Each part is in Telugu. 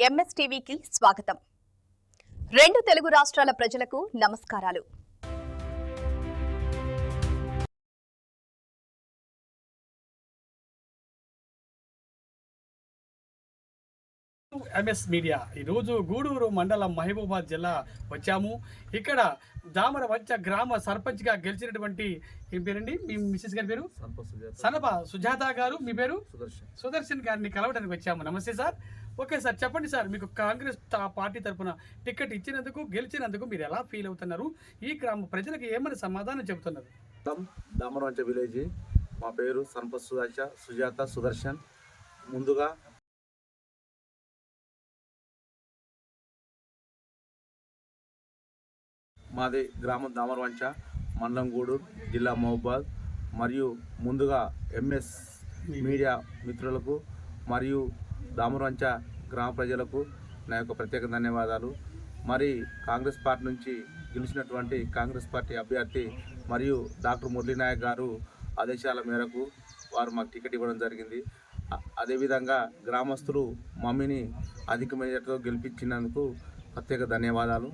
ఎంఎస్టీవీకి స్వాగతం. రెండు తెలుగు రాష్ట్రాల ప్రజలకు నమస్కారాలు. ఎంఎస్ మీడియా ఈరోజు గూడూరు మండలం మహబూబాబాద్ జిల్లా వచ్చాము. ఇక్కడ దామరవంచ గ్రామ సర్పంచ్గా గెలిచినటువంటి మీ పేరండి, మీ మిస్సెస్ గారి పేరు సనప సుజాత గారు, మీ పేరు సుదర్శన్ గారిని కలవడానికి వచ్చాము. నమస్తే సార్. ఓకే సార్, చెప్పండి సార్, మీకు కాంగ్రెస్ పార్టీ తరఫున టికెట్ ఇచ్చినందుకు, గెలిచినందుకు మీరు ఎలా ఫీల్ అవుతున్నారు? ఈ గ్రామ ప్రజలకు ఏమని సమాధానం చెబుతున్నారు? దామరవంచ విలేజ్, మా పేరు సనప సుజాత సుదర్శన్. ముందుగా మాది గ్రామం దామరవంచ, మండలం గూడూరు, జిల్లా మహబూబాద్. మరియు ముందుగా ఎంఎస్ మీడియా మిత్రులకు మరియు దామరవంచ గ్రామ ప్రజలకు నా యొక్క ప్రత్యేక ధన్యవాదాలు. మరి కాంగ్రెస్ పార్టీ నుంచి గెలిచినటువంటి కాంగ్రెస్ పార్టీ అభ్యర్థి మరియు డాక్టర్ మురళీనాయక్ గారు ఆదేశాల మేరకు వారు మాకు టికెట్ ఇవ్వడం జరిగింది. అదేవిధంగా గ్రామస్తులు మమ్మీని అధిక మెజార్టీతో గెలిపించినందుకు ప్రత్యేక ధన్యవాదాలు.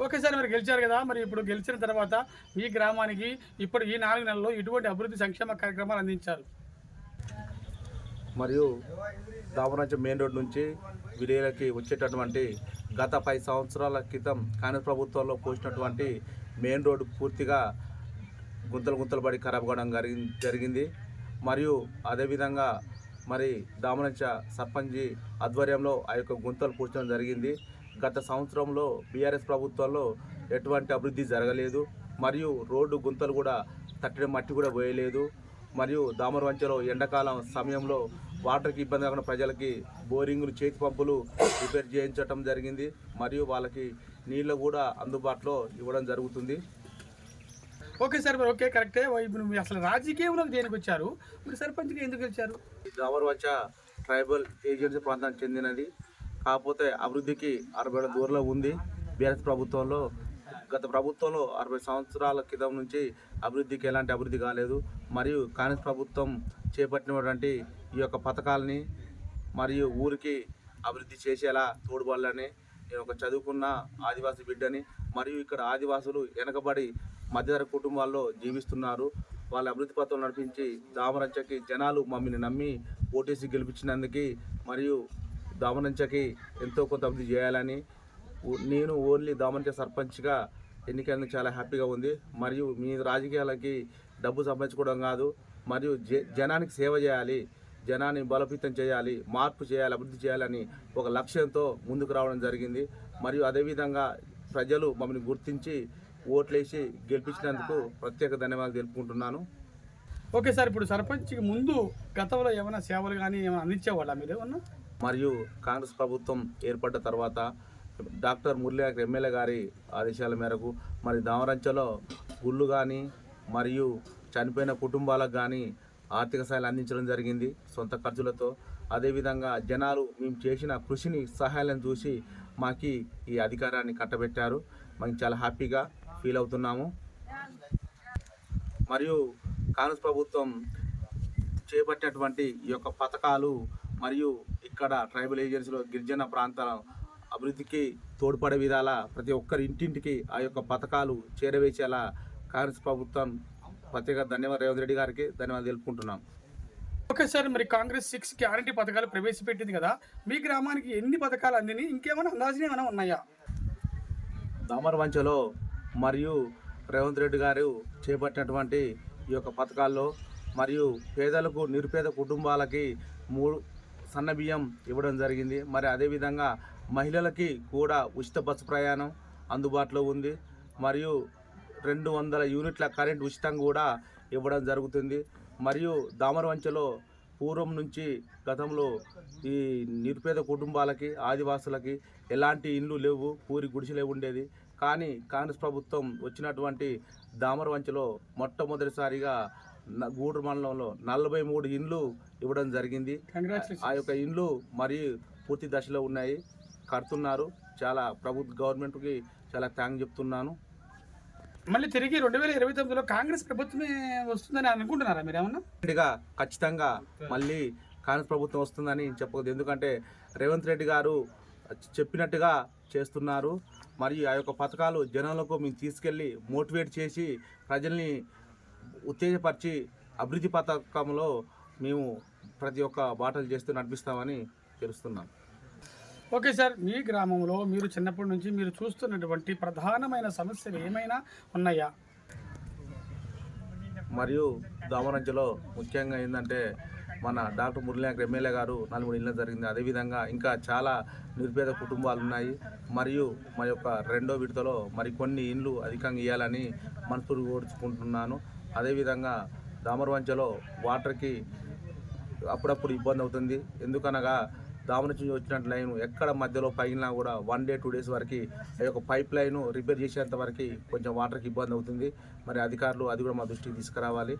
ఓకే సార్, మీరు గెలిచారు కదా, మరి ఇప్పుడు గెలిచిన తర్వాత మీ గ్రామానికి ఇప్పుడు ఈ 4 నెలల్లో ఎటువంటి అభివృద్ధి సంక్షేమ కార్యక్రమాలు అందించారు? మరియు దామరవంచ మెయిన్ రోడ్ నుంచి విలేజ్లకి వచ్చేటటువంటి గత 5 సంవత్సరాల క్రితం కాంగ్రెస్ ప్రభుత్వంలో పోసినటువంటి మెయిన్ రోడ్డు పూర్తిగా గుంతలు పడి ఖరాబ్ కావడం జరిగింది. మరియు అదేవిధంగా మరి దామరవంచ సర్పంచ్ ఆధ్వర్యంలో ఆ యొక్క గుంతలు పూడ్చడం జరిగింది. గత సంవత్సరంలో బీఆర్ఎస్ ప్రభుత్వంలో ఎటువంటి అభివృద్ధి జరగలేదు. మరియు రోడ్డు గుంతలు కూడా తట్టిన మట్టి కూడా పోయలేదు. మరియు దామరవంచలో ఎండాకాలం సమయంలో వాటర్కి ఇబ్బంది కాకుండా ప్రజలకి బోరింగులు, చేతి పంపులు రిపేర్ చేయించడం జరిగింది. మరియు వాళ్ళకి నీళ్ళు కూడా అందుబాటులో ఇవ్వడం జరుగుతుంది. ఓకే సార్, మరి ఓకే కరెక్టే. మీరు అసలు రాజకీయంలోకి దేనికి వచ్చారు? మీరు సర్పంచ్గా ఎందుకు గెలిచారు? దామరవంచ ట్రైబల్ ఏజెన్సీ ప్రాంతానికి చెందినది. కాకపోతే అభివృద్ధికి 60 ఏళ్ల దూరంలో ఉంది. బీఆర్ఎస్ ప్రభుత్వంలో గత ప్రభుత్వంలో 60 సంవత్సరాల క్రితం నుంచి అభివృద్ధికి ఎలాంటి అభివృద్ధి కాలేదు. మరియు కాంగ్రెస్ ప్రభుత్వం చేపట్టినటువంటి ఈ యొక్క పథకాలని మరియు ఊరికి అభివృద్ధి చేసేలా తోడ్పడాలని, నేను ఒక చదువుకున్న ఆదివాసీ బిడ్డని. మరియు ఇక్కడ ఆదివాసులు వెనకబడి మధ్యతరగతి కుటుంబాల్లో జీవిస్తున్నారు. వాళ్ళ అభివృద్ధి పథకం నడిపించి దామరవంచకి జనాలు మమ్మల్ని నమ్మి ఓటేసి గెలిపించినందుకు మరియు దామరవంచకి ఎంతో కొంత అభివృద్ధి చేయాలని, నేను ఓన్లీ దామరవంచ సర్పంచ్గా ఎన్నికైనందుకు చాలా హ్యాపీగా ఉంది. మరియు మీ రాజకీయాలకి డబ్బు సంపాదించుకోవడం కాదు, మరియు జనానికి సేవ చేయాలి, జనాన్ని బలోపేతం చేయాలి, మార్పు చేయాలి, అభివృద్ధి చేయాలని ఒక లక్ష్యంతో ముందుకు రావడం జరిగింది. మరియు అదేవిధంగా ప్రజలు మమ్మల్ని గుర్తించి ఓట్లేసి గెలిపించినందుకు ప్రత్యేక ధన్యవాదాలు తెలుపుకుంటున్నాను. ఓకే సార్, ఇప్పుడు సర్పంచ్కి ముందు గతంలో ఏమైనా సేవలు కానీ ఏమైనా అందించేవాళ్ళ మీరు ఏమన్నా? మరియు కాంగ్రెస్ ప్రభుత్వం ఏర్పడ్డ తర్వాత డాక్టర్ మురళీనాయక్ ఎమ్మెల్యే గారి ఆదేశాల మేరకు మరి దామరవంచలో గుళ్ళు కానీ మరియు చనిపోయిన కుటుంబాలకు కానీ ఆర్థిక సహాయాలు అందించడం జరిగింది సొంత ఖర్చులతో. అదేవిధంగా జనాలు మేము చేసిన కృషిని, సహాయాలను చూసి మాకు ఈ అధికారాన్ని కట్టబెట్టారు. మేము చాలా హ్యాపీగా ఫీల్ అవుతున్నాము. మరియు కాంగ్రెస్ ప్రభుత్వం చేపట్టినటువంటి ఈ యొక్క పథకాలు మరియు ఇక్కడ ట్రైబల్ ఏజెన్సీలో గిరిజన ప్రాంతాల అభివృద్ధికి తోడ్పడే విధాల ప్రతి ఒక్కరి ఇంటింటికి ఆ యొక్క పథకాలు చేరవేసేలా కాంగ్రెస్ ప్రభుత్వం ప్రత్యేక ధన్యవాదాలు. రేవంత్ రెడ్డి గారికి ధన్యవాదాలు తెలుపుకుంటున్నాం. ఓకే సార్, మరి కాంగ్రెస్ 6 గ్యారంటీ పథకాలు ప్రవేశపెట్టింది కదా, మీ గ్రామానికి ఎన్ని పథకాలు అందినాయి? ఇంకేమైనా అందాజునే ఏమైనా ఉన్నాయా? దామరవంచలో మరియు రేవంత్ రెడ్డి గారు చేపట్టినటువంటి ఈ యొక్క పథకాల్లో మరియు పేదలకు, నిరుపేద కుటుంబాలకి 3 సన్న బియ్యం ఇవ్వడం జరిగింది. మరి అదేవిధంగా మహిళలకి కూడా ఉచిత బస్సు ప్రయాణం అందుబాటులో ఉంది. మరియు 200 యూనిట్ల కరెంట్ ఉచితంగా కూడా ఇవ్వడం జరుగుతుంది. మరియు దామరవంచలో పూర్వం నుంచి గతంలో ఈ నిరుపేద కుటుంబాలకి, ఆదివాసులకి ఎలాంటి ఇండ్లు లేవు, పూరి గుడిసెలే ఉండేది. కానీ కాంగ్రెస్ ప్రభుత్వం వచ్చినటువంటి దామరవంచలో మొట్టమొదటిసారిగా గూడూరు మండలంలో 43 ఇండ్లు ఇవ్వడం జరిగింది. ఆ యొక్క ఇండ్లు మరి పూర్తి దశలో ఉన్నాయి, కడుతున్నారు. చాలా గవర్నమెంట్కి చాలా థ్యాంక్స్ చెప్తున్నాను. మళ్ళీ తిరిగి 2029లో కాంగ్రెస్ ప్రభుత్వమే వస్తుందని అనుకుంటున్నారా మీరు ఏమన్నా? ఖచ్చితంగా మళ్ళీ కాంగ్రెస్ ప్రభుత్వం వస్తుందని చెప్పకూడదు. ఎందుకంటే రేవంత్ రెడ్డి గారు చెప్పినట్టుగా చేస్తున్నారు. మరియు ఆ యొక్క పథకాలు జనాలకు మేము తీసుకెళ్ళి మోటివేట్ చేసి ప్రజల్ని ఉత్తేజపరిచి అభివృద్ధి పథకంలో మేము ప్రతి ఒక్క బాటలు చేస్తూ నడిపిస్తామని తెలుస్తున్నాం. ఓకే సార్, మీ గ్రామంలో మీరు చిన్నప్పటి నుంచి మీరు చూస్తున్నటువంటి ప్రధానమైన సమస్యలు ఏమైనా ఉన్నాయా? మరియు దామరంచలో ముఖ్యంగా ఏంటంటే మన డాక్టర్ మురళీనాయక్ ఎమ్మెల్యే గారు 4 ఇళ్ళు జరిగింది. అదేవిధంగా ఇంకా చాలా నిరుపేద కుటుంబాలు ఉన్నాయి. మరియు మా యొక్క రెండో విడతలో మరికొన్ని ఇండ్లు అధికంగా ఇవ్వాలని మనస్ఫూర్తిగా కోరుచుకుంటున్నాను. అదేవిధంగా దామరవంచలో వాటర్కి అప్పుడప్పుడు ఇబ్బంది అవుతుంది. ఎందుకనగా దామర నుంచి వచ్చినట్టు లైన్ ఎక్కడ మధ్యలో పగిలినా కూడా 1 డే 2 డేస్ వరకు ఆ యొక్క పైప్ లైన్ రిపేర్ చేసేంత వరకు కొంచెం వాటర్కి ఇబ్బంది అవుతుంది. మరి అధికారులు అది కూడా మా దృష్టికి తీసుకురావాలి.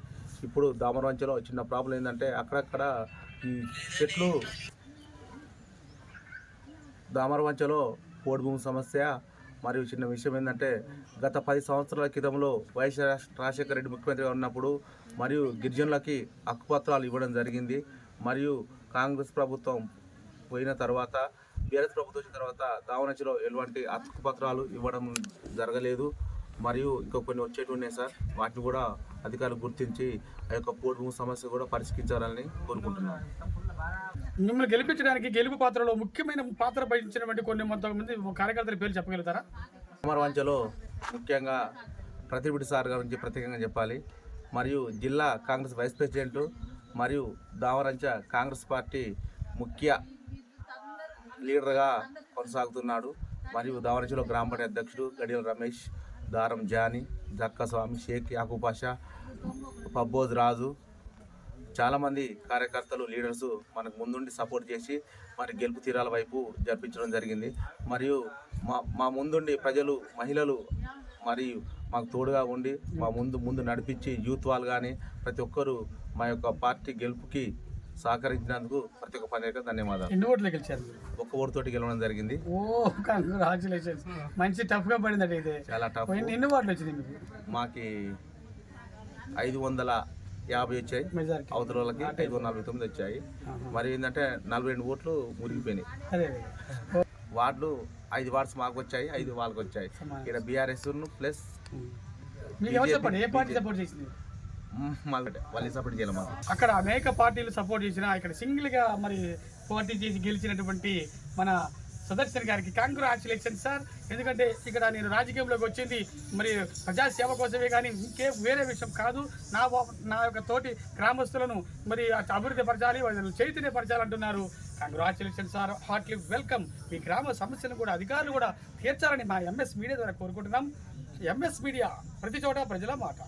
ఇప్పుడు దామరవంచలో చిన్న ప్రాబ్లం ఏంటంటే అక్కడక్కడ ఈ చెట్లు దామరవంచలో పోడు భూమి సమస్య. మరియు చిన్న విషయం ఏంటంటే గత 10 సంవత్సరాల క్రితంలో వైఎస్ రాజశేఖర రెడ్డి ముఖ్యమంత్రిగా ఉన్నప్పుడు మరియు గిరిజనులకి హక్కుపత్రాలు ఇవ్వడం జరిగింది. మరియు కాంగ్రెస్ ప్రభుత్వం పోయిన తర్వాత బీఆర్ఎస్ ప్రభుత్వం వచ్చిన తర్వాత దామరవంచలో ఎలాంటి హక్కుపత్రాలు ఇవ్వడం జరగలేదు. మరియు ఇంకా కొన్ని వచ్చేవి ఉన్నాయి సార్. వాటిని కూడా అధికారులు గుర్తించి ఆ యొక్క పోడు భూమి సమస్య కూడా పరిష్కరించాలని కోరుకుంటున్నాను. మిమ్మల్ని గెలిపించడానికి గెలుపు పాత్రలో ముఖ్యమైన పాత్ర వహించినటువంటి కొంతమంది కార్యకర్తల పేర్లు చెప్పగలుగుతారా? దామరవంచలో ముఖ్యంగా ప్రతిబిడి సార్ గురించి ప్రత్యేకంగా చెప్పాలి. మరియు జిల్లా కాంగ్రెస్ వైస్ ప్రెసిడెంట్ మరియు దామరవంచ కాంగ్రెస్ పార్టీ ముఖ్య లీడర్గా కొనసాగుతున్నాడు. మరియు దామరవంచలో గ్రామ పంచాయతీ అధ్యక్షుడు గడియల రమేష్, దారం జానీ, జక్కస్వామి, షేక్ యాకూబ్ పాషా, పబ్బోజ్ రాజు, చాలామంది కార్యకర్తలు లీడర్స్ మనకు ముందుండి సపోర్ట్ చేసి మరి గెలుపు తీరాల వైపు జరిపించడం జరిగింది. మరియు మా ముందుండి ప్రజలు, మహిళలు మరియు మాకు తోడుగా ఉండి మా ముందు నడిపించి యూత్ వాళ్ళు కానీ ప్రతి ఒక్కరూ మా యొక్క పార్టీ గెలుపుకి సహకరించినందుకు ప్రతి ఒక్క పని ధన్యవాదాలు. ఎన్ని ఓట్లు గెలిచారు? 1 ఓటుతోటి గెలవడం జరిగింది. ఓ కంగ్రాచులేషన్స్, మంచి టఫ్గా పడిందండి. ఇది చాలా టఫ్. ఎన్ని ఓట్లు వచ్చింది మీకు? మాకి 550 వచ్చాయి, అవతల వాళ్ళకి 549 వచ్చాయి. మరి ఏంటంటే 42 ఓట్లు మురిగిపోయినాయి. అదే వార్డులు 5 వార్డ్స్ మాకు వచ్చాయి, 5 వాళ్ళకి వచ్చాయి. ఇక్కడ బీఆర్ఎస్ ప్లస్ మీకు ఎవరు చెప్పండి, ఏ పార్టీ సపోర్ట్ చేసింది? వాళ్ళు సపోర్ట్ చేయాలి మాకు. అక్కడ అనేక పార్టీలు సపోర్ట్ చేసిన ఇక్కడ సింగిల్గా మరి పోటీ చేసి గెలిచినటువంటి మన సుదర్శన్ గారికి కంగ్రాచులేషన్ సార్. ఎందుకంటే ఇక్కడ నేను రాజకీయంలోకి వచ్చింది మరి ప్రజాసేవ కోసమే కానీ ఇంకే వేరే విషయం కాదు. నా యొక్క తోటి గ్రామస్తులను మరి అభివృద్ధి పరచాలి, వాళ్ళని చైతన్యపరచాలంటున్నారు. Congratulation sir, heartly welcome. మీ గ్రామ సమస్యను కూడా అధికారులు కూడా తీర్చాలని మా ఎంఎస్ మీడియా ద్వారా కోరుకుంటున్నాం. ఎంఎస్ మీడియా, ప్రతి చోట ప్రజల మాట.